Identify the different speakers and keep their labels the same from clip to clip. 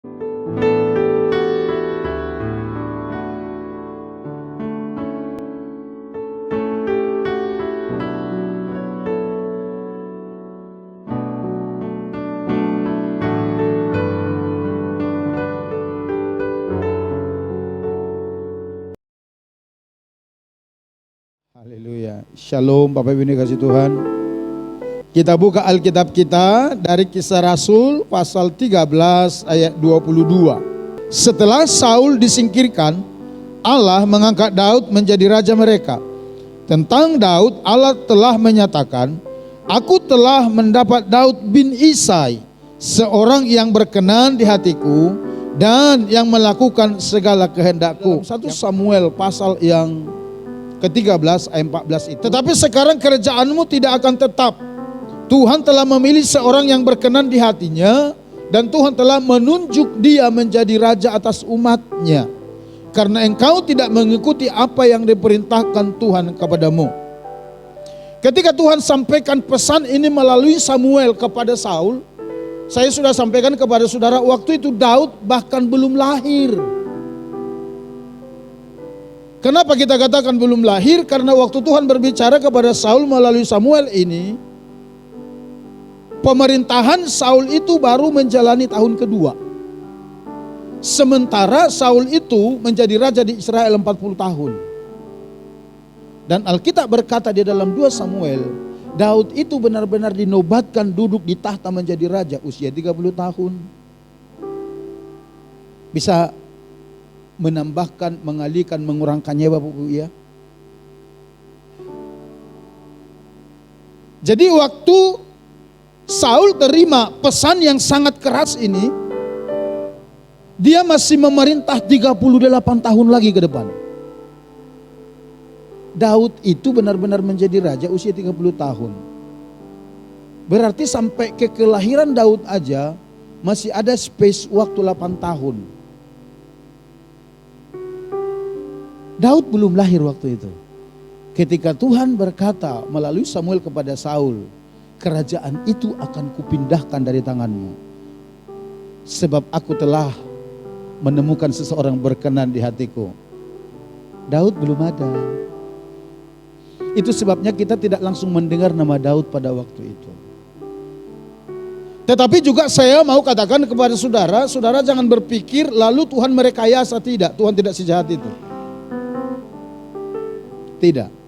Speaker 1: Haleluya. Shalom Bapak Ibu kasih Tuhan. Kita buka Alkitab kita dari Kisah Rasul pasal 13 ayat 22. Setelah Saul disingkirkan, Allah mengangkat Daud menjadi raja mereka. Tentang Daud, Allah telah menyatakan, "Aku telah mendapat Daud bin Isai, seorang yang berkenan di hatiku dan yang melakukan segala kehendakku." 1 Samuel pasal yang ke-13 ayat 14 itu. Tetapi sekarang kerajaanmu tidak akan tetap. Tuhan telah memilih seorang yang berkenan di hatinya, dan Tuhan telah menunjuk dia menjadi raja atas umatnya. Karena engkau tidak mengikuti apa yang diperintahkan Tuhan kepadamu. Ketika Tuhan sampaikan pesan ini melalui Samuel kepada Saul, saya sudah sampaikan kepada saudara, waktu itu Daud bahkan belum lahir. Kenapa kita katakan belum lahir? Karena waktu Tuhan berbicara kepada Saul melalui Samuel ini, pemerintahan Saul itu baru menjalani tahun kedua. Sementara Saul itu menjadi raja di Israel 40 tahun. Dan Alkitab berkata di dalam 2 Samuel, Daud itu benar-benar dinobatkan duduk di tahta menjadi raja usia 30 tahun. Bisa menambahkan, mengalihkan, mengurangkannya Bapak Ibu ya. Jadi waktu Saul terima pesan yang sangat keras ini, dia masih memerintah 38 tahun lagi ke depan. Daud itu benar-benar menjadi raja usia 30 tahun. Berarti sampai ke kelahiran Daud aja masih ada space waktu 8 tahun. Daud belum lahir waktu itu. Ketika Tuhan berkata melalui Samuel kepada Saul, kerajaan itu akan kupindahkan dari tanganmu. Sebab aku telah menemukan seseorang berkenan di hatiku. Daud belum ada. Itu sebabnya kita tidak langsung mendengar nama Daud pada waktu itu. Tetapi juga saya mau katakan kepada saudara, saudara jangan berpikir lalu Tuhan merekayasa. Tidak, Tuhan tidak sejahat itu. Tidak.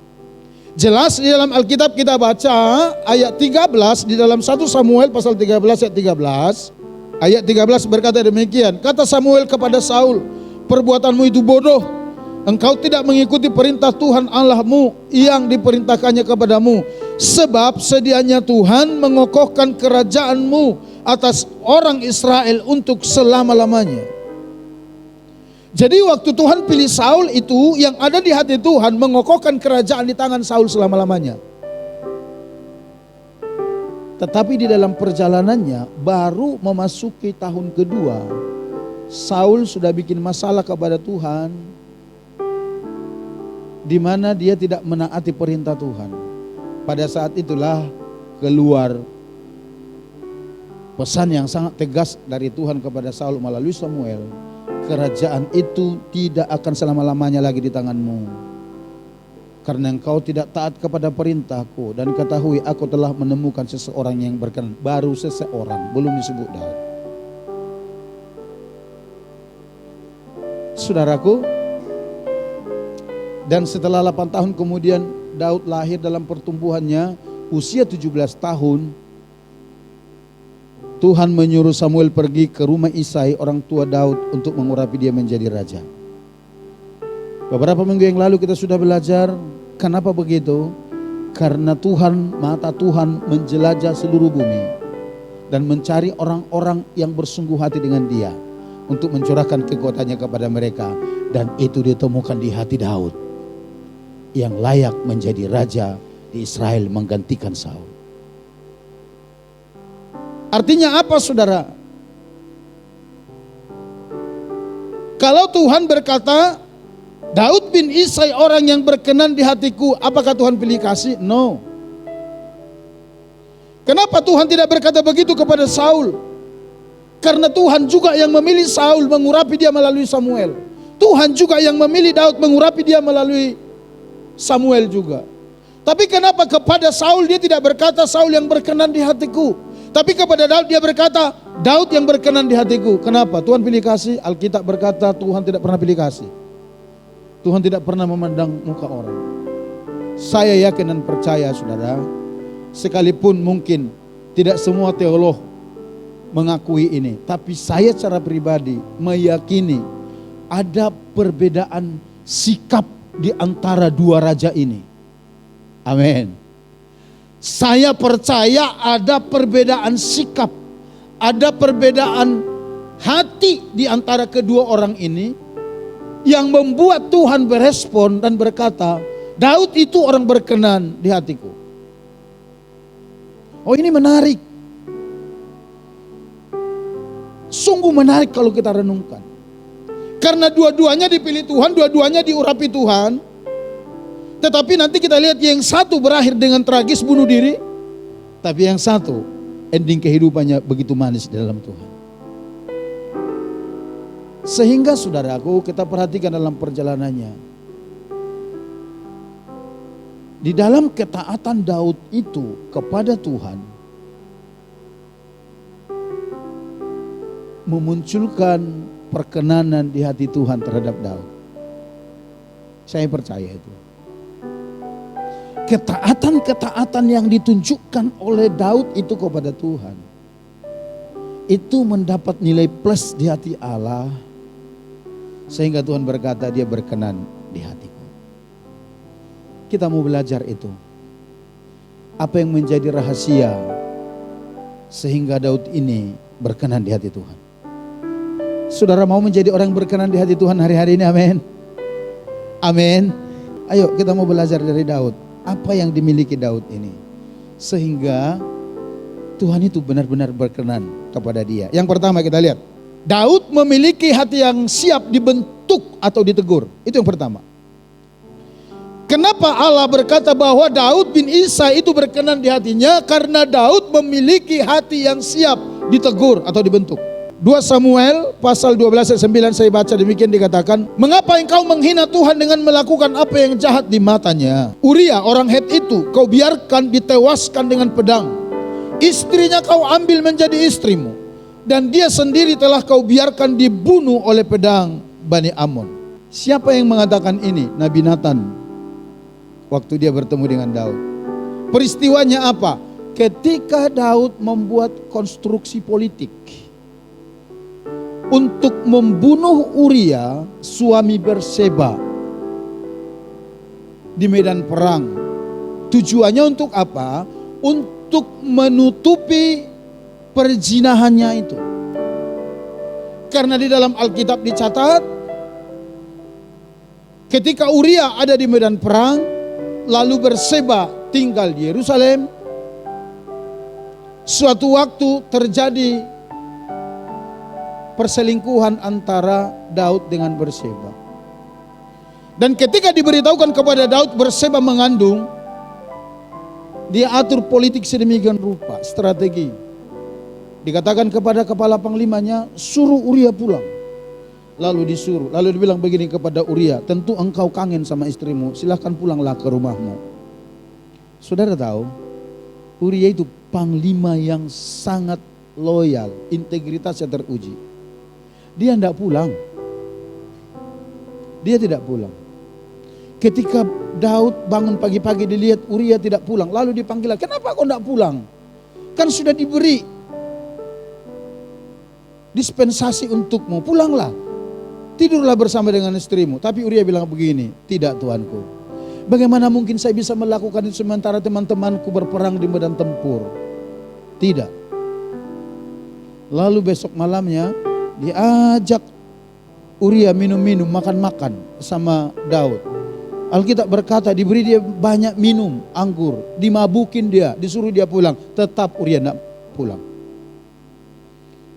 Speaker 1: Jelas di dalam Alkitab kita baca ayat 13 di dalam 1 Samuel pasal 13 ayat 13. Ayat 13 berkata demikian, kata Samuel kepada Saul, perbuatanmu itu bodoh. Engkau tidak mengikuti perintah Tuhan Allahmu yang diperintahkannya kepadamu. Sebab sedianya Tuhan mengokohkan kerajaanmu atas orang Israel untuk selama-lamanya. Jadi waktu Tuhan pilih Saul itu, yang ada di hati Tuhan mengokohkan kerajaan di tangan Saul selama-lamanya. Tetapi di dalam perjalanannya baru memasuki tahun kedua, Saul sudah bikin masalah kepada Tuhan, di mana dia tidak menaati perintah Tuhan. Pada saat itulah keluar pesan yang sangat tegas dari Tuhan kepada Saul melalui Samuel. Kerajaan itu tidak akan selama-lamanya lagi di tanganmu. Karena engkau tidak taat kepada perintahku. Dan ketahui aku telah menemukan seseorang yang berkenan. Baru seseorang, belum disebut Daud. Saudaraku, dan setelah 8 tahun kemudian Daud lahir dalam pertumbuhannya, usia 17 tahun. Tuhan menyuruh Samuel pergi ke rumah Isai, orang tua Daud, untuk mengurapi dia menjadi raja. Beberapa minggu yang lalu kita sudah belajar, kenapa begitu? Karena mata Tuhan menjelajah seluruh bumi dan mencari orang-orang yang bersungguh hati dengan dia untuk mencurahkan kekuatannya kepada mereka. Dan itu ditemukan di hati Daud, yang layak menjadi raja di Israel menggantikan Saul. Artinya apa saudara? Kalau Tuhan berkata, Daud bin Isai orang yang berkenan di hatiku, apakah Tuhan pilih kasih? No. Kenapa Tuhan tidak berkata begitu kepada Saul? Karena Tuhan juga yang memilih Saul, mengurapi dia melalui Samuel. Tuhan juga yang memilih Daud, mengurapi dia melalui Samuel juga. Tapi kenapa kepada Saul dia tidak berkata Saul yang berkenan di hatiku, tapi kepada Daud dia berkata Daud yang berkenan di hatiku. Kenapa? Tuhan pilih kasih. Alkitab berkata Tuhan tidak pernah pilih kasih. Tuhan tidak pernah memandang muka orang. Saya yakin dan percaya saudara, sekalipun mungkin tidak semua teolog mengakui ini, tapi saya secara pribadi meyakini ada perbedaan sikap di antara dua raja ini. Amin. Saya percaya ada perbedaan sikap, ada perbedaan hati di antara kedua orang ini yang membuat Tuhan berespon dan berkata, Daud itu orang berkenan di hatiku. Oh, ini menarik. Sungguh menarik kalau kita renungkan. Karena dua-duanya dipilih Tuhan, dua-duanya diurapi Tuhan. Tetapi nanti kita lihat yang satu berakhir dengan tragis bunuh diri. Tapi yang satu ending kehidupannya begitu manis di dalam Tuhan. Sehingga saudaraku kita perhatikan dalam perjalanannya. Di dalam ketaatan Daud itu kepada Tuhan memunculkan perkenanan di hati Tuhan terhadap Daud. Saya percaya itu. Ketaatan-ketaatan yang ditunjukkan oleh Daud itu kepada Tuhan, itu mendapat nilai plus di hati Allah. Sehingga Tuhan berkata dia berkenan di hatiku. Kita mau belajar itu. Apa yang menjadi rahasia sehingga Daud ini berkenan di hati Tuhan. Saudara mau menjadi orang berkenan di hati Tuhan hari-hari ini, amin. Amin. Ayo kita mau belajar dari Daud. Apa yang dimiliki Daud ini sehingga Tuhan itu benar-benar berkenan kepada dia. Yang pertama kita lihat, Daud memiliki hati yang siap dibentuk atau ditegur. Itu yang pertama. Kenapa Allah berkata bahwa Daud bin Isai itu berkenan di hatinya? Karena Daud memiliki hati yang siap ditegur atau dibentuk. 2 Samuel pasal 12 ayat 9 saya baca demikian dikatakan, mengapa engkau menghina Tuhan dengan melakukan apa yang jahat di matanya? Uria orang Het itu kau biarkan ditewaskan dengan pedang. Istrinya kau ambil menjadi istrimu. Dan dia sendiri telah kau biarkan dibunuh oleh pedang Bani Amon. Siapa yang mengatakan ini? Nabi Nathan. Waktu dia bertemu dengan Daud. Peristiwanya apa? Ketika Daud membuat konstruksi politik untuk membunuh Uria, suami Berseba di medan perang. Tujuannya untuk apa? Untuk menutupi perzinahannya itu. Karena di dalam Alkitab dicatat, ketika Uria ada di medan perang, lalu Berseba tinggal di Yerusalem, suatu waktu terjadi perselingkuhan antara Daud dengan Berseba. Dan ketika diberitahukan kepada Daud Berseba mengandung, dia atur politik sedemikian rupa, strategi. Dikatakan kepada kepala panglimanya, suruh Uria pulang. Lalu disuruh, lalu dibilang begini kepada Uria, tentu engkau kangen sama istrimu, silahkan pulanglah ke rumahmu. Saudara tahu, Uria itu panglima yang sangat loyal, integritasnya teruji. Dia tidak pulang. Dia tidak pulang. Ketika Daud bangun pagi-pagi dilihat Uria tidak pulang, lalu dipanggil, kenapa kau tidak pulang? Kan sudah diberi dispensasi untukmu, pulanglah. Tidurlah bersama dengan istrimu. Tapi Uria bilang begini, tidak Tuanku. Bagaimana mungkin saya bisa melakukan itu sementara teman-temanku berperang di medan tempur? Tidak. Lalu besok malamnya diajak Uria minum-minum, makan-makan sama Daud. Alkitab berkata diberi dia banyak minum anggur, dimabukin dia, disuruh dia pulang. Tetap Uria tidak pulang.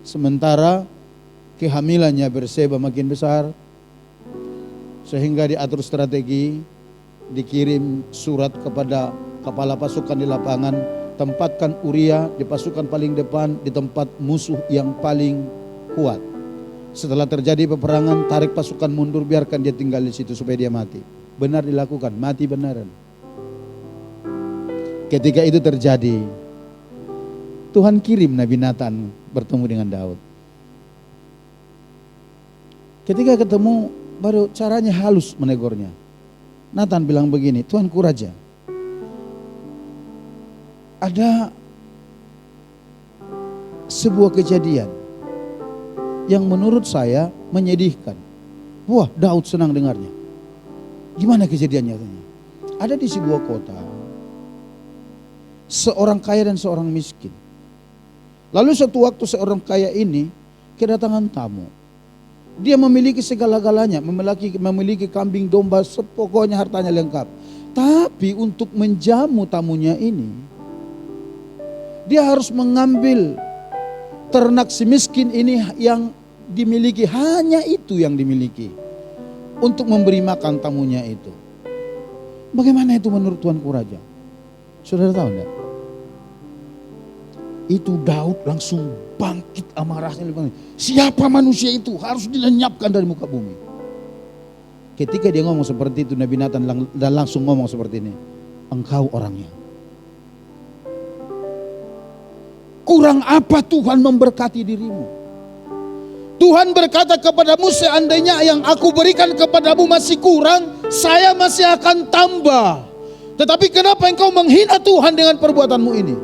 Speaker 1: Sementara kehamilannya Berseba makin besar, sehingga diatur strategi, dikirim surat kepada kepala pasukan di lapangan, tempatkan Uria di pasukan paling depan di tempat musuh yang paling kuat. Setelah terjadi peperangan, tarik pasukan mundur, biarkan dia tinggal di situ supaya dia mati. Benar dilakukan, mati benaran. Ketika itu terjadi, Tuhan kirim Nabi Nathan bertemu dengan Daud. Ketika ketemu, baru caranya halus menegurnya. Nathan bilang begini, Tuanku Raja, ada sebuah kejadian yang menurut saya menyedihkan. Wah, Daud senang dengarnya. Gimana kejadiannya? Ada di sebuah kota, seorang kaya dan seorang miskin. Lalu suatu waktu seorang kaya ini kedatangan tamu. Dia memiliki segala-galanya, memiliki kambing domba, pokoknya hartanya lengkap. Tapi untuk menjamu tamunya ini, dia harus mengambil ternak si miskin ini yang dimiliki, hanya itu yang dimiliki, untuk memberi makan tamunya itu. Bagaimana itu menurut Tuanku Raja? Saudara tahu enggak? Itu Daud langsung bangkit amarahnya. Siapa manusia itu? Harus dilenyapkan dari muka bumi. Ketika dia ngomong seperti itu, Nabi Nathan dan langsung ngomong seperti ini. Engkau orangnya. Kurang apa Tuhan memberkati dirimu? Tuhan berkata kepadamu, seandainya yang aku berikan kepadamu masih kurang, saya masih akan tambah. Tetapi kenapa engkau menghina Tuhan dengan perbuatanmu ini?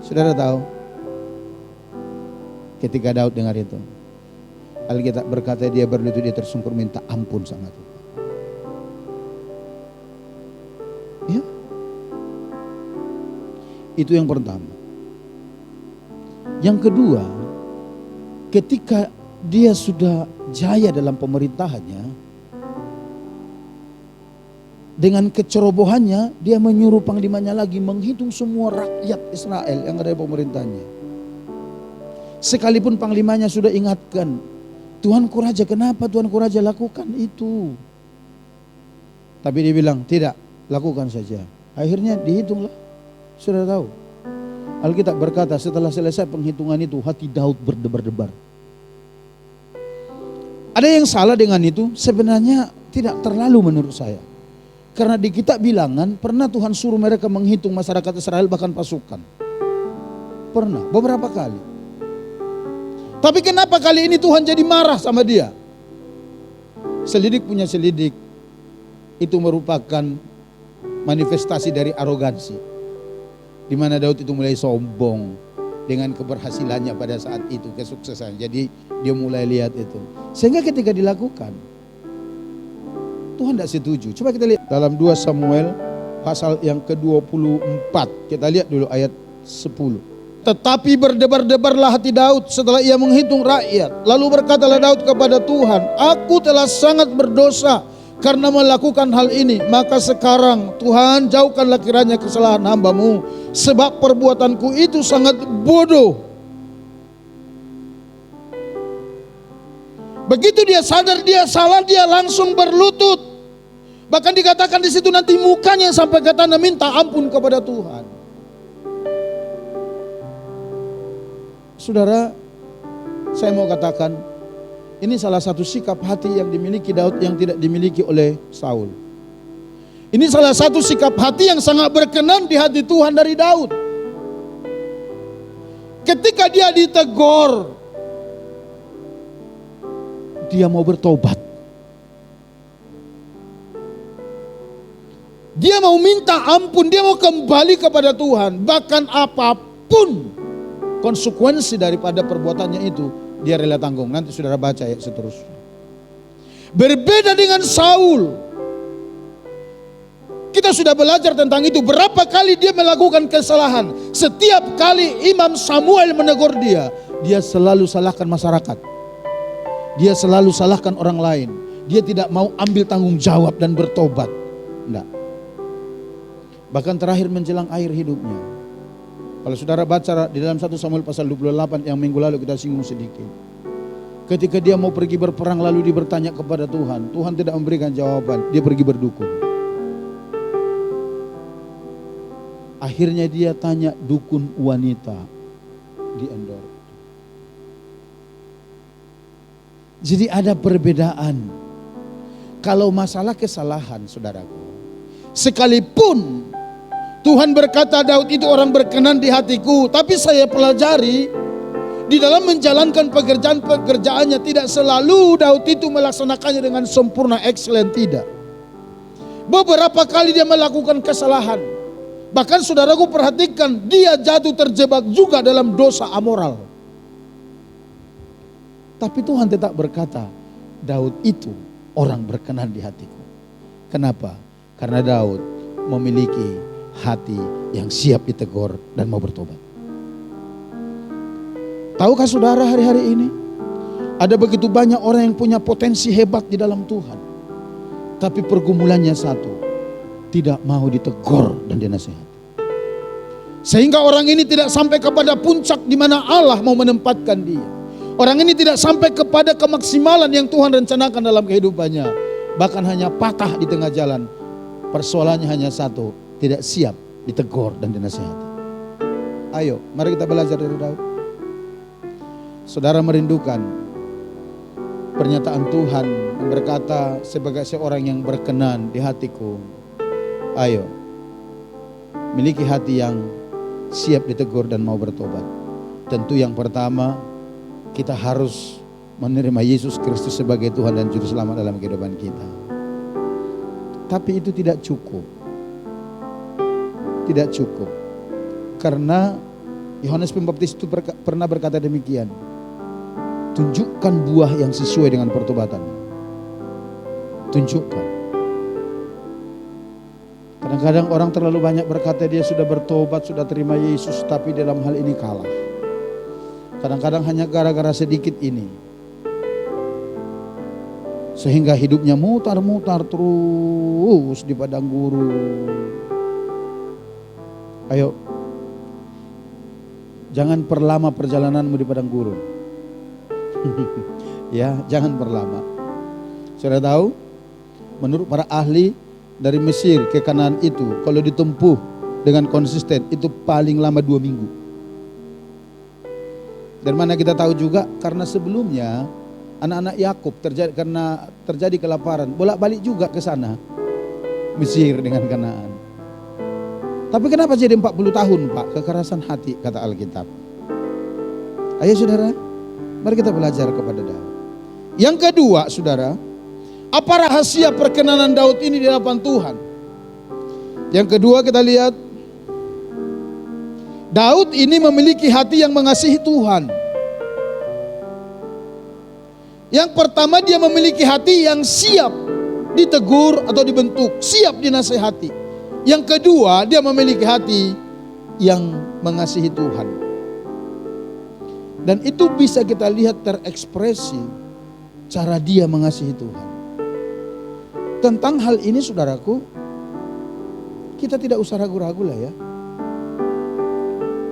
Speaker 1: Saudara tahu, ketika Daud dengar itu, Alkitab berkata dia berlutut, dia tersungkur minta ampun sama Tuhan. Ya, itu yang pertama. Yang kedua, ketika dia sudah jaya dalam pemerintahannya, dengan kecerobohannya dia menyuruh panglimanya lagi menghitung semua rakyat Israel yang ada di pemerintahnya. Sekalipun panglimanya sudah ingatkan, Tuanku Raja, kenapa Tuanku Raja lakukan itu? Tapi dia bilang, tidak, lakukan saja. Akhirnya dihitunglah. Sudah tahu, Alkitab berkata setelah selesai penghitungan itu, hati Daud berdebar-debar. Ada yang salah dengan itu? Sebenarnya tidak terlalu menurut saya. Karena di kitab bilangan pernah Tuhan suruh mereka menghitung masyarakat Israel, bahkan pasukan. Pernah, beberapa kali. Tapi kenapa kali ini Tuhan jadi marah sama dia? Selidik punya selidik. Itu merupakan manifestasi dari arogansi. Di mana Daud itu mulai sombong dengan keberhasilannya pada saat itu, kesuksesan. Jadi dia mulai lihat itu. Sehingga ketika dilakukan, Tuhan tidak setuju. Coba kita lihat dalam 2 Samuel pasal yang ke-24. Kita lihat dulu ayat 10. Tetapi berdebar-debarlah hati Daud setelah ia menghitung rakyat. Lalu berkatalah Daud kepada Tuhan, aku telah sangat berdosa karena melakukan hal ini. Maka sekarang Tuhan, jauhkanlah kiranya kesalahan hamba-Mu, sebab perbuatanku itu sangat bodoh. Begitu dia sadar dia salah, dia langsung berlutut. Bahkan dikatakan di situ nanti mukanya sampai ke tanah minta ampun kepada Tuhan. Saudara, saya mau katakan, ini salah satu sikap hati yang dimiliki Daud yang tidak dimiliki oleh Saul. Ini salah satu sikap hati yang sangat berkenan di hati Tuhan dari Daud. Ketika dia ditegur, dia mau bertobat. Dia mau minta ampun, dia mau kembali kepada Tuhan. Bahkan apapun konsekuensi daripada perbuatannya itu, dia rela tanggung. Nanti saudara baca ya seterusnya. Berbeda dengan Saul. Kita sudah belajar tentang itu. Berapa kali dia melakukan kesalahan. Setiap kali Imam Samuel menegur dia, dia selalu salahkan masyarakat. Dia selalu salahkan orang lain. Dia tidak mau ambil tanggung jawab dan bertobat. Enggak. Bahkan terakhir menjelang akhir hidupnya. Kalau saudara baca di dalam 1 Samuel pasal 28 yang minggu lalu kita singgung sedikit. Ketika dia mau pergi berperang lalu dia bertanya kepada Tuhan. Tuhan tidak memberikan jawaban. Dia pergi berdukun. Akhirnya dia tanya dukun wanita di Endor. Jadi ada perbedaan. Kalau masalah kesalahan, saudaraku, sekalipun Tuhan berkata Daud itu orang berkenan di hatiku, tapi saya pelajari di dalam menjalankan pekerjaan-pekerjaannya tidak selalu Daud itu melaksanakannya dengan sempurna, excellent, tidak. Beberapa kali dia melakukan kesalahan. Bahkan saudaraku perhatikan, dia jatuh terjebak juga dalam dosa amoral. Tapi Tuhan tetap berkata, Daud itu orang berkenan di hatiku. Kenapa? Karena Daud memiliki hati yang siap ditegur dan mau bertobat. Tahukah saudara, hari-hari ini ada begitu banyak orang yang punya potensi hebat di dalam Tuhan, tapi pergumulannya satu, tidak mau ditegur dan dinasihati. Sehingga orang ini tidak sampai kepada puncak di mana Allah mau menempatkan dia. Orang ini tidak sampai kepada kemaksimalan yang Tuhan rencanakan dalam kehidupannya. Bahkan hanya patah di tengah jalan. Persoalannya hanya satu, tidak siap ditegur dan dinasihati. Ayo, mari kita belajar dari Daud. Saudara merindukan pernyataan Tuhan yang berkata, sebagai seorang yang berkenan di hatiku. Ayo, miliki hati yang siap ditegur dan mau bertobat. Tentu yang pertama, kita harus menerima Yesus Kristus sebagai Tuhan dan Juru Selamat dalam kehidupan kita. Tapi itu tidak cukup. Tidak cukup. Karena Yohanes Pembaptis itu pernah berkata demikian. Tunjukkan buah yang sesuai dengan pertobatan. Tunjukkan. Kadang-kadang orang terlalu banyak berkata dia sudah bertobat, sudah terima Yesus, tapi dalam hal ini kalah. Kadang-kadang hanya gara-gara sedikit ini, sehingga hidupnya mutar-mutar terus di padang gurun. Ayo, jangan perlama perjalananmu di padang gurun. Ya, jangan perlama. Sudah tahu, menurut para ahli dari Mesir ke Kanaan itu, kalau ditempuh dengan konsisten itu paling lama 2 minggu. Dan mana kita tahu juga karena sebelumnya anak-anak Yakub karena terjadi kelaparan, bolak-balik juga ke sana, Mesir dengan Kanaan. Tapi kenapa jadi 40 tahun Pak? Kekerasan hati, kata Alkitab. Ayo saudara, mari kita belajar kepada Daud. Yang kedua saudara, apa rahasia perkenanan Daud ini di hadapan Tuhan? Yang kedua kita lihat, Daud ini memiliki hati yang mengasihi Tuhan. Yang pertama, dia memiliki hati yang siap ditegur atau dibentuk, siap dinasihati. Yang kedua, dia memiliki hati yang mengasihi Tuhan. Dan itu bisa kita lihat terekspresi cara dia mengasihi Tuhan. Tentang hal ini saudaraku, kita tidak usah ragu-ragu lah ya.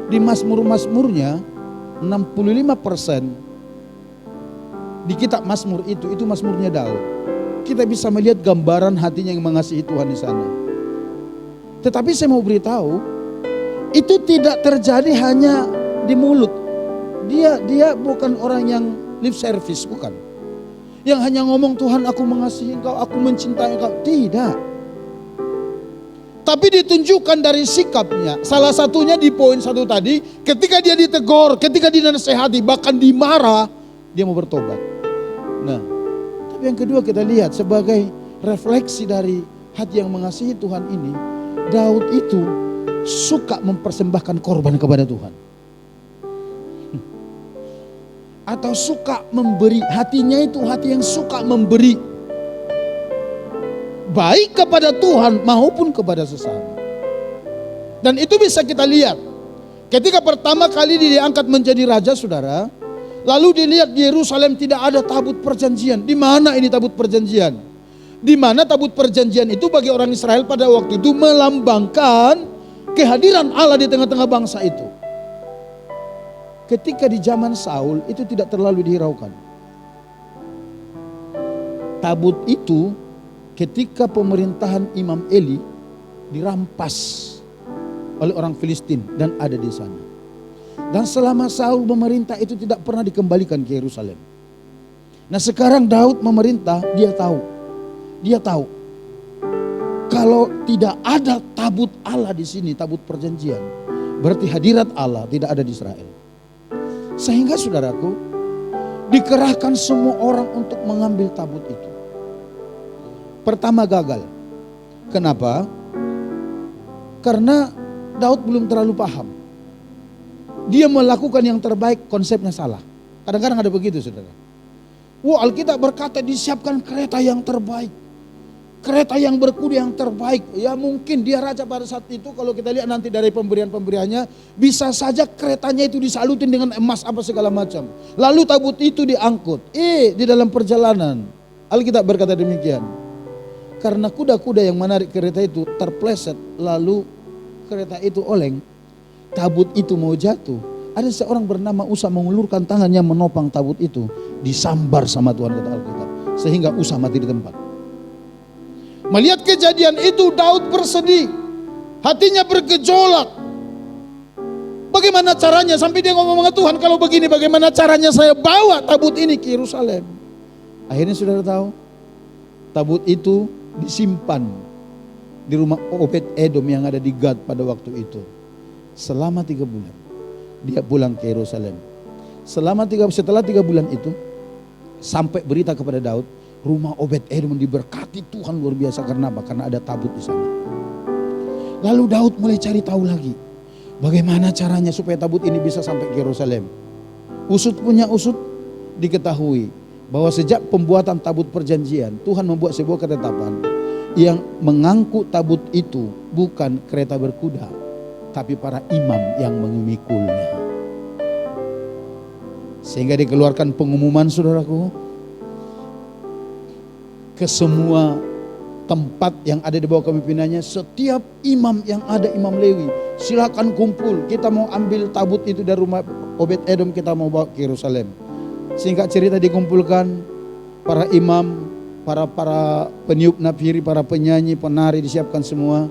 Speaker 1: Di Mazmur-Mazmurnya 65% di kitab Mazmur itu Mazmurnya Daud. Kita bisa melihat gambaran hatinya yang mengasihi Tuhan di sana. Tetapi saya mau beritahu, itu tidak terjadi hanya di mulut. Dia bukan orang yang lip service, bukan. Yang hanya ngomong Tuhan aku mengasihi engkau, aku mencintai engkau. Tidak. Tapi ditunjukkan dari sikapnya. Salah satunya di poin 1 tadi, ketika dia ditegur, ketika dinasehati, bahkan dimarah, dia mau bertobat. Nah, tapi yang kedua kita lihat sebagai refleksi dari hati yang mengasihi Tuhan ini, Daud itu suka mempersembahkan korban kepada Tuhan. Atau suka memberi, hatinya itu hati yang suka memberi. Baik kepada Tuhan maupun kepada sesama. Dan itu bisa kita lihat. Ketika pertama kali dia diangkat menjadi raja saudara, lalu dilihat di Yerusalem tidak ada tabut perjanjian. Di mana ini tabut perjanjian? Di mana tabut perjanjian itu bagi orang Israel pada waktu itu melambangkan kehadiran Allah di tengah-tengah bangsa itu. Ketika di zaman Saul itu tidak terlalu dihiraukan. Tabut ketika pemerintahan Imam Eli dirampas oleh orang Filistin dan ada di sana. Dan selama Saul memerintah itu tidak pernah dikembalikan ke Yerusalem. Nah sekarang Daud memerintah, dia tahu kalau tidak ada tabut Allah di sini, tabut perjanjian, berarti hadirat Allah tidak ada di Israel. Sehingga saudaraku, dikerahkan semua orang untuk mengambil tabut itu. Pertama gagal. Kenapa? Karena Daud belum terlalu paham. Dia melakukan yang terbaik, konsepnya salah. Kadang-kadang ada begitu saudara. Wah, Alkitab berkata disiapkan kereta yang terbaik. Kereta yang berkuda yang terbaik. Ya mungkin dia raja pada saat itu, kalau kita lihat nanti dari pemberian-pemberiannya, bisa saja keretanya itu disalutin dengan emas apa segala macam. Lalu tabut itu diangkut. Di dalam perjalanan, Alkitab berkata demikian. Karena kuda-kuda yang menarik kereta itu terpleset, lalu kereta itu oleng. Tabut itu mau jatuh. Ada seorang bernama Usa mengulurkan tangannya menopang tabut itu. Disambar sama Tuhan kata Alkitab. Sehingga Usa mati di tempat. Melihat kejadian itu Daud bersedih. Hatinya bergejolak. Bagaimana caranya sampai dia ngomong Tuhan, kalau begini bagaimana caranya saya bawa tabut ini ke Yerusalem. Akhirnya saudara tahu, tabut itu disimpan di rumah Obed Edom yang ada di Gad pada waktu itu. Selama 3 bulan dia pulang ke Yerusalem. Setelah 3 bulan itu sampai berita kepada Daud, rumah Obed Edom diberkati Tuhan luar biasa. Karena apa? Karena ada tabut di sana. Lalu Daud mulai cari tahu lagi, bagaimana caranya supaya tabut ini bisa sampai ke Yerusalem. Usut punya usut, diketahui bahwa sejak pembuatan tabut perjanjian, Tuhan membuat sebuah ketetapan yang mengangkut tabut itu bukan kereta berkuda, tapi para imam yang memikulnya. Sehingga dikeluarkan pengumuman saudaraku, ke semua tempat yang ada di bawah kepemimpinannya, setiap imam yang ada, imam Lewi, silakan kumpul, kita mau ambil tabut itu dari rumah Obed Edom, kita mau bawa ke Yerusalem. Singkat cerita dikumpulkan para imam, para peniup nafiri, para penyanyi, penari, disiapkan semua.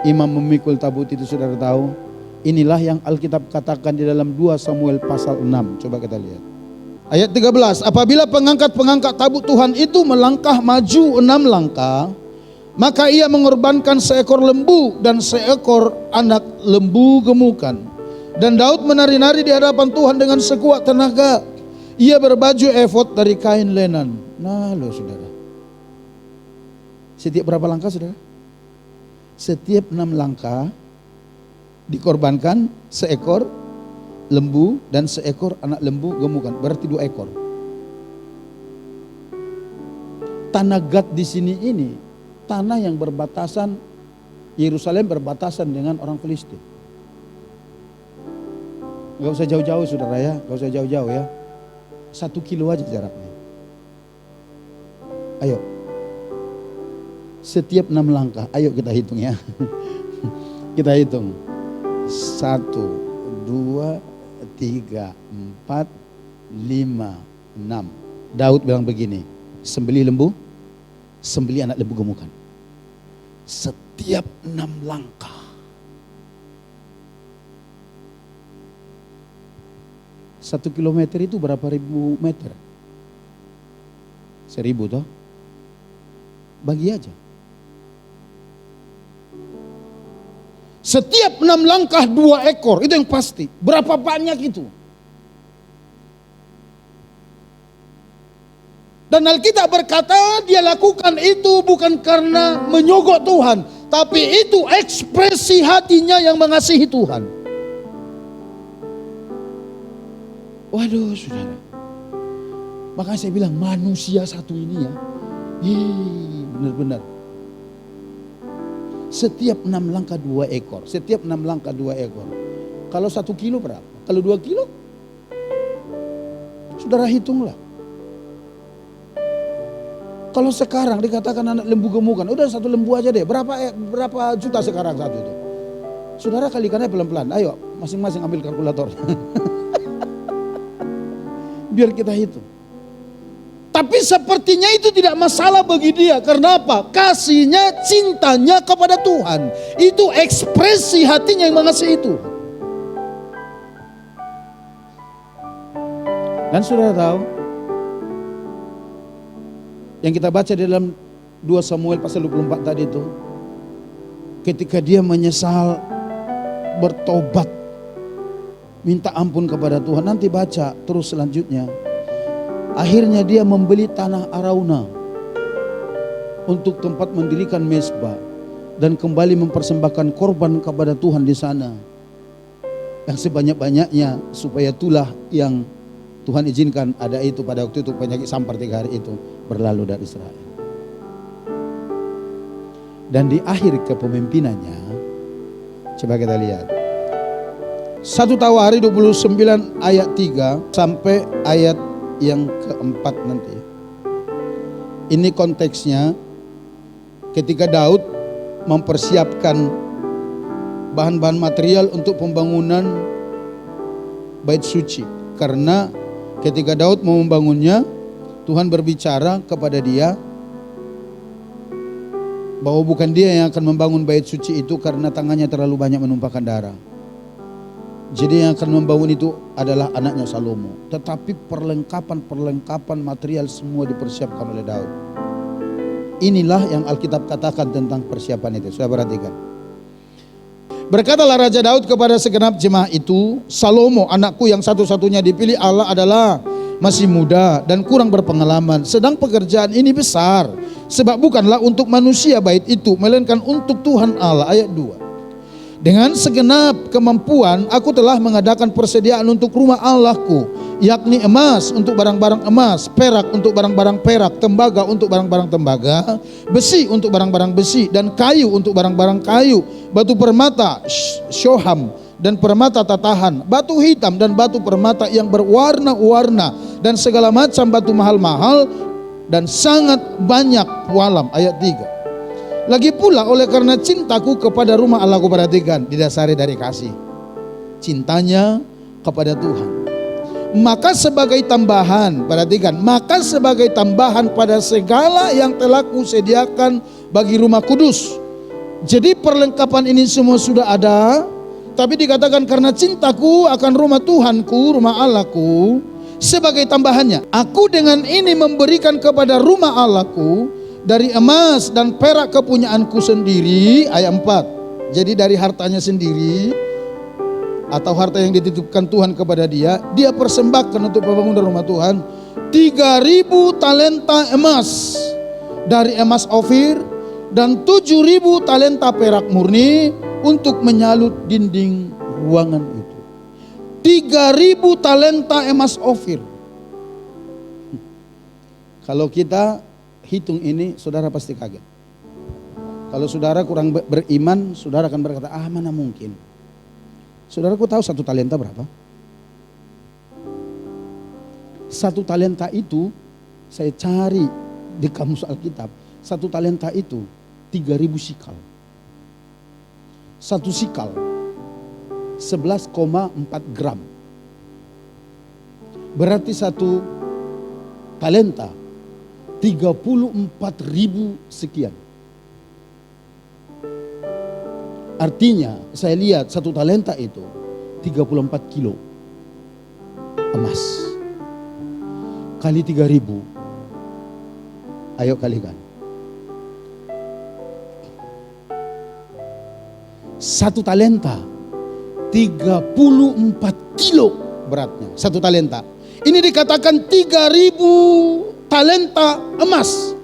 Speaker 1: Imam memikul tabut itu, saudara tahu. Inilah yang Alkitab katakan di dalam 2 Samuel pasal 6. Coba kita lihat. Ayat 13, apabila pengangkat-pengangkat tabut Tuhan itu melangkah maju 6 langkah, maka ia mengorbankan seekor lembu dan seekor anak lembu gemukan. Dan Daud menari-nari di hadapan Tuhan dengan sekuat tenaga. Ia berbaju efod dari kain lenan. Nah loh saudara. Setiap berapa langkah saudara? Setiap 6 langkah dikorbankan seekor lembu dan seekor anak lembu gemukan, berarti 2 ekor. Tanah Gad di sini ini tanah yang berbatasan, Yerusalem berbatasan dengan orang Filistin. Gak usah jauh-jauh saudara ya, gak usah jauh-jauh ya. 1 kilo aja jaraknya. Ayo, setiap 6 langkah, ayo kita hitung ya. Kita hitung. 1, 2, 3, 4, 5, 6. Daud bilang begini, sembelih lembu, sembelih anak lembu gemukan. Setiap 6 langkah. Satu kilometer itu berapa ribu meter? 1000 toh? Bagi aja. Setiap 6 langkah 2 ekor, itu yang pasti. Berapa banyak itu? Dan Alkitab berkata dia lakukan itu bukan karena menyogok Tuhan, tapi itu ekspresi hatinya yang mengasihi Tuhan. Waduh saudara, makanya saya bilang manusia satu ini ya, benar-benar. Setiap 6 langkah 2 ekor. Setiap 6 langkah 2 ekor. Kalau 1 kilo berapa? Kalau 2 kilo? Saudara hitunglah. Kalau sekarang dikatakan anak lembu gemukan, udah 1 lembu aja deh. Berapa juta sekarang satu itu? Saudara kalikannya pelan-pelan. Ayo masing-masing ambil kalkulator. Biar kita hitung. Tapi sepertinya itu tidak masalah bagi dia. Karena apa? Kasihnya, cintanya kepada Tuhan. Itu ekspresi hatinya yang mengasihi Tuhan. Dan saudara tahu, yang kita baca di dalam 2 Samuel pasal 24 tadi itu, ketika dia menyesal, bertobat, minta ampun kepada Tuhan. Nanti baca terus selanjutnya. Akhirnya dia membeli tanah Arauna untuk tempat mendirikan mezbah dan kembali mempersembahkan korban kepada Tuhan di sana. Yang sebanyak-banyaknya, supaya itulah yang Tuhan izinkan ada itu pada waktu itu, penyakit sampar 3 hari itu berlalu dari Israel. Dan di akhir kepemimpinannya, coba kita lihat 1 Tawari 29 ayat 3 sampai ayat yang keempat nanti. Ini konteksnya ketika Daud mempersiapkan bahan-bahan material untuk pembangunan bait suci. Karena ketika Daud mau membangunnya, Tuhan berbicara kepada dia bahwa bukan dia yang akan membangun bait suci itu karena tangannya terlalu banyak menumpahkan darah. Jadi yang akan membangun itu adalah anaknya Salomo. Tetapi perlengkapan material semua dipersiapkan oleh Daud. Inilah yang Alkitab katakan tentang persiapan itu. Saya perhatikan. Berkatalah Raja Daud kepada segenap jemaah itu, Salomo anakku yang satu-satunya dipilih Allah adalah masih muda dan kurang berpengalaman. Sedang pekerjaan ini besar. Sebab bukanlah untuk manusia bait itu, melainkan untuk Tuhan Allah. Ayat 2. Dengan segenap kemampuan aku telah mengadakan persediaan untuk rumah Allahku, yakni emas untuk barang-barang emas, perak untuk barang-barang perak, tembaga untuk barang-barang tembaga, besi untuk barang-barang besi, dan kayu untuk barang-barang kayu, batu permata, syoham, dan permata tatahan, batu hitam dan batu permata yang berwarna-warna, dan segala macam batu mahal-mahal, dan sangat banyak pualam. Ayat 3. Lagi pula oleh karena cintaku kepada rumah Allahku, perhatikan, didasari dari kasih, cintanya kepada Tuhan. Maka sebagai tambahan, perhatikan, maka sebagai tambahan pada segala yang telah kusediakan bagi rumah kudus. Jadi perlengkapan ini semua sudah ada, tapi dikatakan karena cintaku akan rumah Tuhanku, rumah Allahku, sebagai tambahannya, aku dengan ini memberikan kepada rumah Allahku dari emas dan perak kepunyaanku sendiri. Ayat 4. Jadi dari hartanya sendiri atau harta yang dititipkan Tuhan kepada dia, dia persembahkan untuk pembangunan rumah Tuhan 3.000 talenta emas dari emas Ofir dan 7.000 talenta perak murni untuk menyalut dinding ruangan itu. 3.000 talenta emas Ofir. Kalau kita hitung ini, saudara pasti kaget. Kalau saudara kurang beriman, saudara akan berkata, mana mungkin. Saudaraku tahu 1 talenta berapa? 1 talenta itu, saya cari di kamus Alkitab, 1 talenta itu 3.000 sikal. 1 sikal 11,4 gram. Berarti 1 talenta 34.000 sekian. Artinya saya lihat 1 talenta itu 34 kilo emas. Kali 3.000. Ayo kalikan. 1 talenta 34 kilo beratnya. 1 talenta. Ini dikatakan 3.000 talenta emas.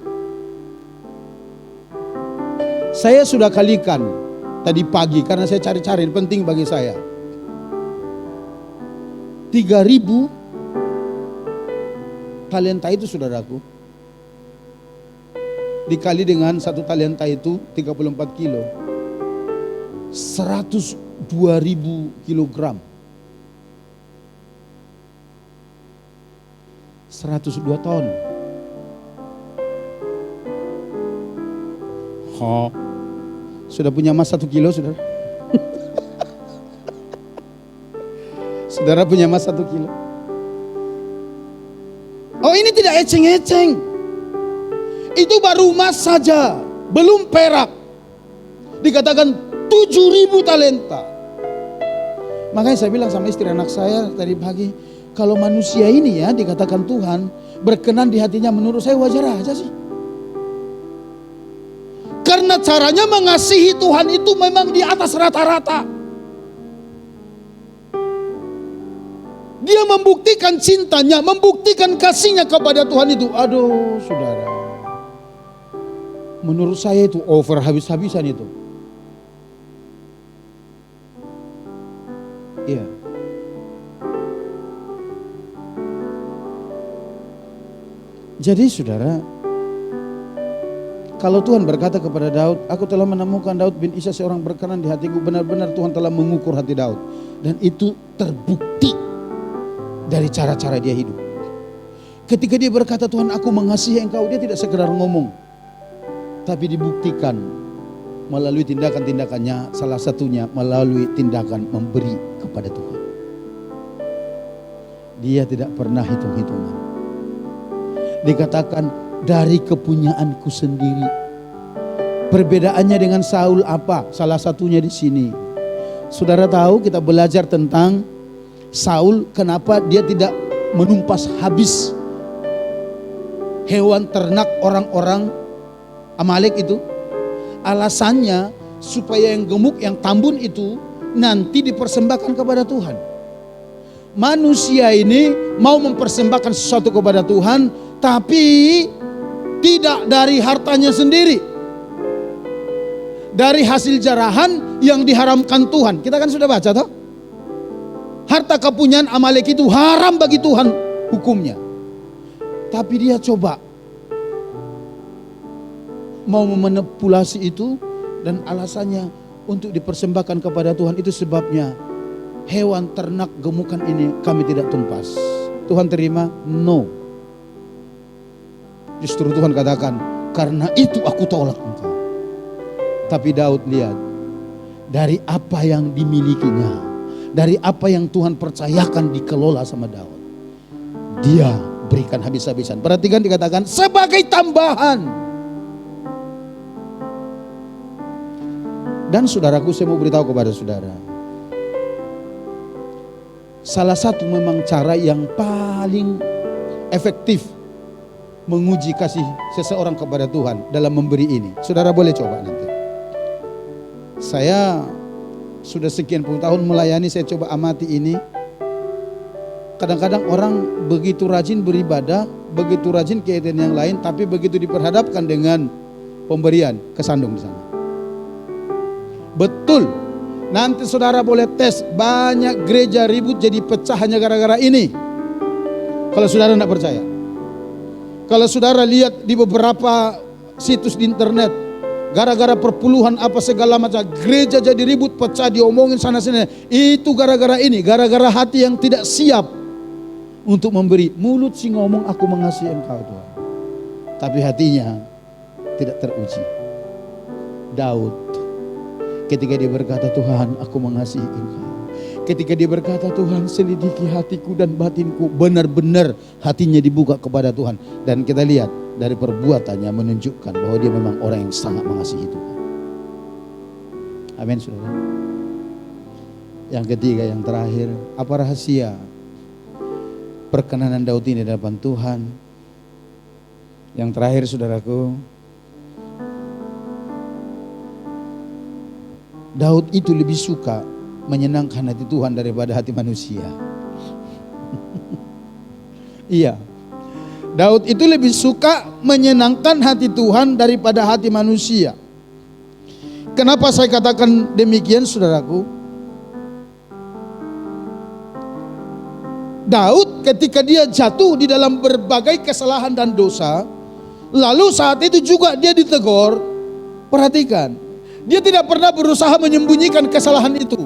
Speaker 1: Saya sudah kalikan tadi pagi karena saya cari-cari, penting bagi saya. 3.000 talenta itu, saudaraku, dikali dengan 1 talenta itu 34 kilo, 102.000 kilogram. 102 ton. Sudah punya emas 1 kilo, saudara? Saudara punya emas 1 kilo? Oh, ini tidak eceng-eceng. Itu baru emas saja, belum perak. Dikatakan 7.000 talenta. Makanya saya bilang sama istri anak saya tadi pagi, kalau manusia ini ya dikatakan Tuhan berkenan di hatinya, menurut saya wajar aja sih. Karena caranya mengasihi Tuhan itu memang di atas rata-rata. Dia membuktikan cintanya, membuktikan kasihnya kepada Tuhan itu. Aduh saudara, menurut saya itu over habis-habisan itu. Iya. Jadi saudara, kalau Tuhan berkata kepada Daud, aku telah menemukan Daud bin Isai seorang berkenan di hatiku. Benar-benar Tuhan telah mengukur hati Daud. Dan itu terbukti dari cara-cara dia hidup. Ketika dia berkata, Tuhan aku mengasihi engkau, dia tidak sekedar ngomong, tapi dibuktikan melalui tindakan-tindakannya. Salah satunya melalui tindakan memberi kepada Tuhan. Dia tidak pernah hitung-hitungan. Dikatakan dari kepunyaanku sendiri. Perbedaannya dengan Saul apa? Salah satunya di sini. Saudara tahu, kita belajar tentang Saul, kenapa dia tidak menumpas habis hewan ternak orang-orang Amalek itu? Alasannya supaya yang gemuk, yang tambun itu nanti dipersembahkan kepada Tuhan. Manusia ini mau mempersembahkan sesuatu kepada Tuhan, tapi tidak dari hartanya sendiri, dari hasil jarahan yang diharamkan Tuhan. Kita kan sudah baca toh? Harta kepunyaan Amalek itu haram bagi Tuhan hukumnya. Tapi dia coba mau memanipulasi itu, dan alasannya untuk dipersembahkan kepada Tuhan. Itu sebabnya hewan ternak gemukan ini kami tidak tumpas. Tuhan terima? No. Justru Tuhan katakan, karena itu aku tolak engkau. Tapi Daud lihat, dari apa yang dimilikinya, dari apa yang Tuhan percayakan dikelola sama Daud, dia berikan habis-habisan. Perhatikan dikatakan sebagai tambahan. Dan saudaraku, saya mau beritahu kepada saudara, salah satu memang cara yang paling efektif menguji kasih seseorang kepada Tuhan dalam memberi ini. Saudara boleh coba nanti. Saya sudah sekian puluh tahun melayani, saya coba amati ini. Kadang-kadang orang begitu rajin beribadah, begitu rajin kegiatan yang lain, tapi begitu diperhadapkan dengan pemberian, kesandung di sana. Betul, nanti saudara boleh tes, banyak gereja ribut jadi pecah hanya gara-gara ini. Kalau saudara tidak percaya, kalau saudara lihat di beberapa situs di internet, gara-gara perpuluhan apa segala macam, gereja jadi ribut, pecah, diomongin sana sini. Itu gara-gara ini, gara-gara hati yang tidak siap untuk memberi. Mulut sih ngomong aku mengasihi engkau Tuhan, tapi hatinya tidak teruji. Daud ketika dia berkata, Tuhan aku mengasihi engkau, ketika dia berkata, Tuhan selidiki hatiku dan batinku, benar-benar hatinya dibuka kepada Tuhan. Dan kita lihat dari perbuatannya menunjukkan bahwa dia memang orang yang sangat mengasihi Tuhan. Amin saudara. Yang ketiga, yang terakhir, apa rahasia perkenanan Daud ini di hadapan Tuhan? Yang terakhir saudaraku, Daud itu lebih suka menyenangkan hati Tuhan daripada hati manusia. Iya, Daud itu lebih suka menyenangkan hati Tuhan daripada hati manusia. Kenapa saya katakan demikian saudaraku? Daud ketika dia jatuh di dalam berbagai kesalahan dan dosa, lalu saat itu juga dia ditegur. Perhatikan, dia tidak pernah berusaha menyembunyikan kesalahan itu.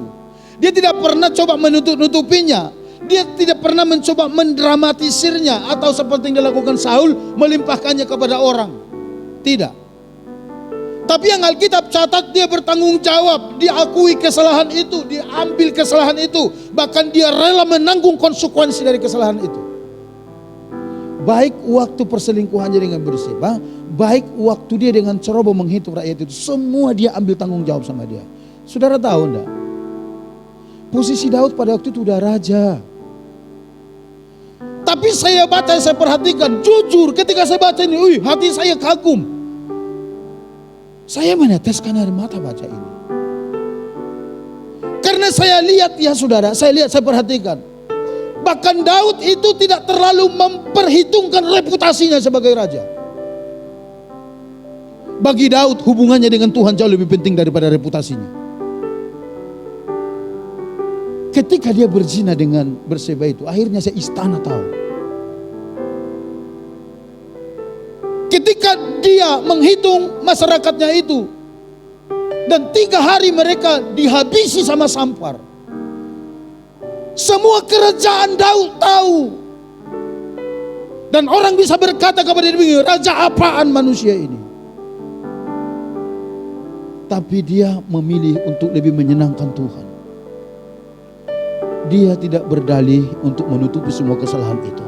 Speaker 1: Dia tidak pernah coba menutup-nutupinya. Dia tidak pernah mencoba mendramatisirnya atau seperti yang dilakukan Saul, melimpahkannya kepada orang. Tidak. Tapi yang Alkitab catat, dia bertanggung jawab, diakui kesalahan itu, diambil kesalahan itu, bahkan dia rela menanggung konsekuensi dari kesalahan itu. baik waktu perselingkuhannya dengan Berseba, baik waktu dia dengan ceroboh menghitung rakyat itu, semua dia ambil tanggung jawab sama dia. Saudara tahu enggak? Posisi Daud pada waktu itu udah raja. Tapi saya baca, saya perhatikan, jujur ketika saya baca ini, hati saya kagum. Saya meneteskan air mata baca ini. Karena saya lihat ya saudara, saya perhatikan. Bahkan Daud itu tidak terlalu memperhitungkan reputasinya sebagai raja. Bagi Daud hubungannya dengan Tuhan jauh lebih penting daripada reputasinya. Ketika dia berzina dengan Berseba itu, akhirnya saya istana tahu. Ketika dia menghitung masyarakatnya itu, dan 3 hari mereka dihabisi sama Sampar. Semua kerajaan Daud tahu. Dan orang bisa berkata kepada dia, raja apaan manusia ini? Tapi dia memilih untuk lebih menyenangkan Tuhan. Dia tidak berdalih untuk menutupi semua kesalahan itu.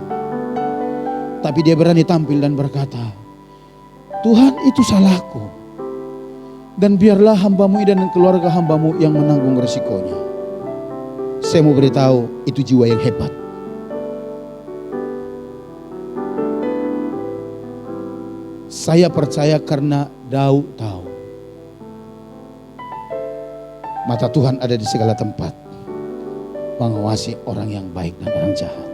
Speaker 1: Tapi dia berani tampil dan berkata, Tuhan itu salahku. Dan biarlah hambamu dan keluarga hambamu yang menanggung resikonya. Saya mau beritahu, itu jiwa yang hebat. Saya percaya karena Daud tahu. Mata Tuhan ada di segala tempat, mengawasi orang yang baik dan orang jahat.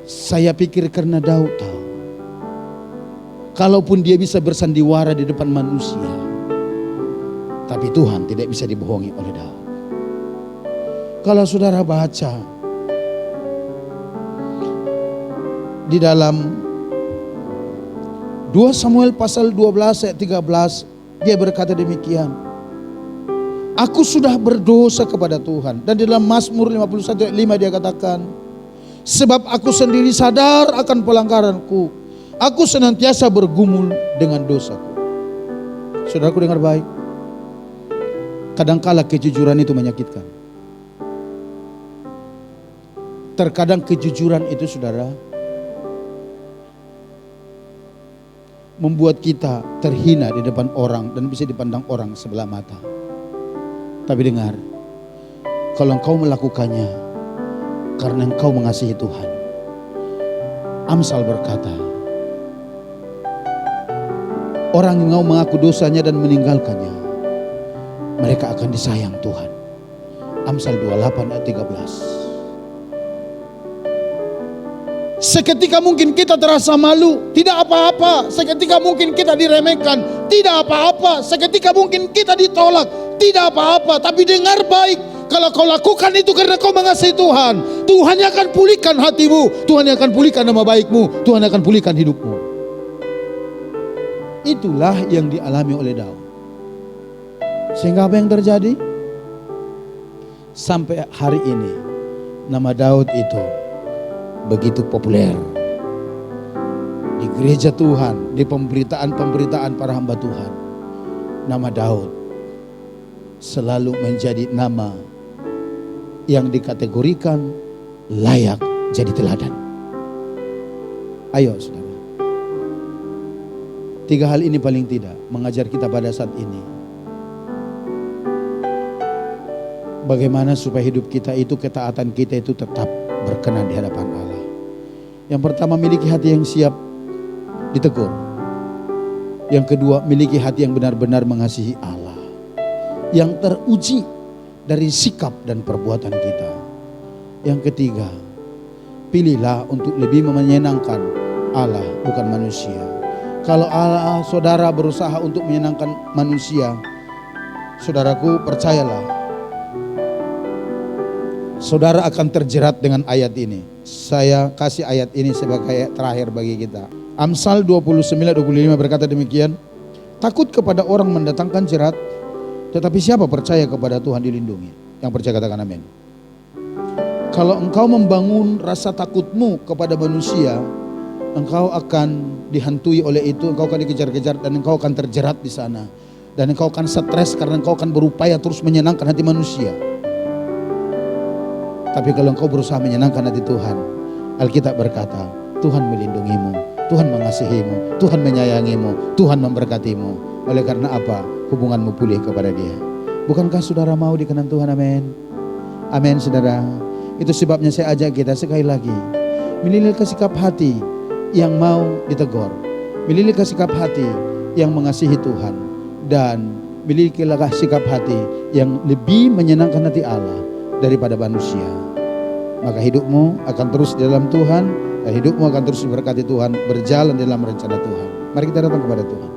Speaker 1: Saya pikir karena Daud tahu, kalaupun dia bisa bersandiwara di depan manusia, tapi Tuhan tidak bisa dibohongi oleh Daud. Kalau saudara baca di dalam 2 Samuel pasal 12 ayat 13, dia berkata demikian. Aku sudah berdosa kepada Tuhan. Dan di dalam Mazmur 51 ayat 5 dia katakan, sebab aku sendiri sadar akan pelanggaranku. Aku senantiasa bergumul dengan dosaku. Saudaraku dengar baik. Kadangkala kejujuran itu menyakitkan. Terkadang kejujuran itu saudara membuat kita terhina di depan orang dan bisa dipandang orang sebelah mata. Tapi dengar, kalau engkau melakukannya karena engkau mengasihi Tuhan. Amsal berkata, orang yang mau mengaku dosanya dan meninggalkannya, mereka akan disayang Tuhan. Amsal 28 ayat 13. Seketika mungkin kita terasa malu, tidak apa-apa. Seketika mungkin kita diremehkan, tidak apa-apa. Seketika mungkin kita ditolak, tidak apa-apa. Tapi dengar baik, kalau kau lakukan itu karena kau mengasihi Tuhan, Tuhan yang akan pulihkan hatimu, Tuhan yang akan pulihkan nama baikmu, Tuhan yang akan pulihkan hidupmu. Itulah yang dialami oleh Daud. Sehingga apa yang terjadi? Sampai hari ini nama Daud itu begitu populer di gereja Tuhan, di pemberitaan para hamba Tuhan. Nama Daud selalu menjadi nama yang dikategorikan layak jadi teladan. Ayo saudara, 3 hal ini paling tidak mengajar kita pada saat ini. Bagaimana supaya hidup kita itu, ketaatan kita itu tetap berkenan di hadapan Allah. Yang pertama, miliki hati yang siap ditegur. Yang kedua, miliki hati yang benar-benar mengasihi Allah, yang teruji dari sikap dan perbuatan kita. Yang ketiga, pilihlah untuk lebih menyenangkan Allah bukan manusia. Kalau Allah saudara berusaha untuk menyenangkan manusia, saudaraku percayalah, saudara akan terjerat dengan ayat ini. Saya kasih ayat ini sebagai ayat terakhir bagi kita. Amsal 29:25 berkata demikian. Takut kepada orang mendatangkan jerat, tetapi siapa percaya kepada Tuhan dilindungi. Yang percaya katakan amin. Kalau engkau membangun rasa takutmu kepada manusia, engkau akan dihantui oleh itu, engkau akan dikejar-kejar dan engkau akan terjerat di sana. Dan engkau akan stres karena engkau akan berupaya terus menyenangkan hati manusia. Tapi kalau engkau berusaha menyenangkan hati Tuhan, Alkitab berkata, Tuhan melindungimu, Tuhan mengasihimu, Tuhan menyayangimu, Tuhan memberkatimu. Oleh karena apa? Hubunganmu pulih kepada Dia. Bukankah saudara mau dikenan Tuhan? Amin. Amin saudara. Itu sebabnya saya ajak kita sekali lagi, milihlah sikap hati yang mau ditegur, milihlah sikap hati yang mengasihi Tuhan, dan milikilah sikap hati yang lebih menyenangkan hati Allah daripada manusia. Maka hidupmu akan terus di dalam Tuhan, dan hidupmu akan terus diberkati Tuhan, berjalan dalam rencana Tuhan. Mari kita datang kepada Tuhan.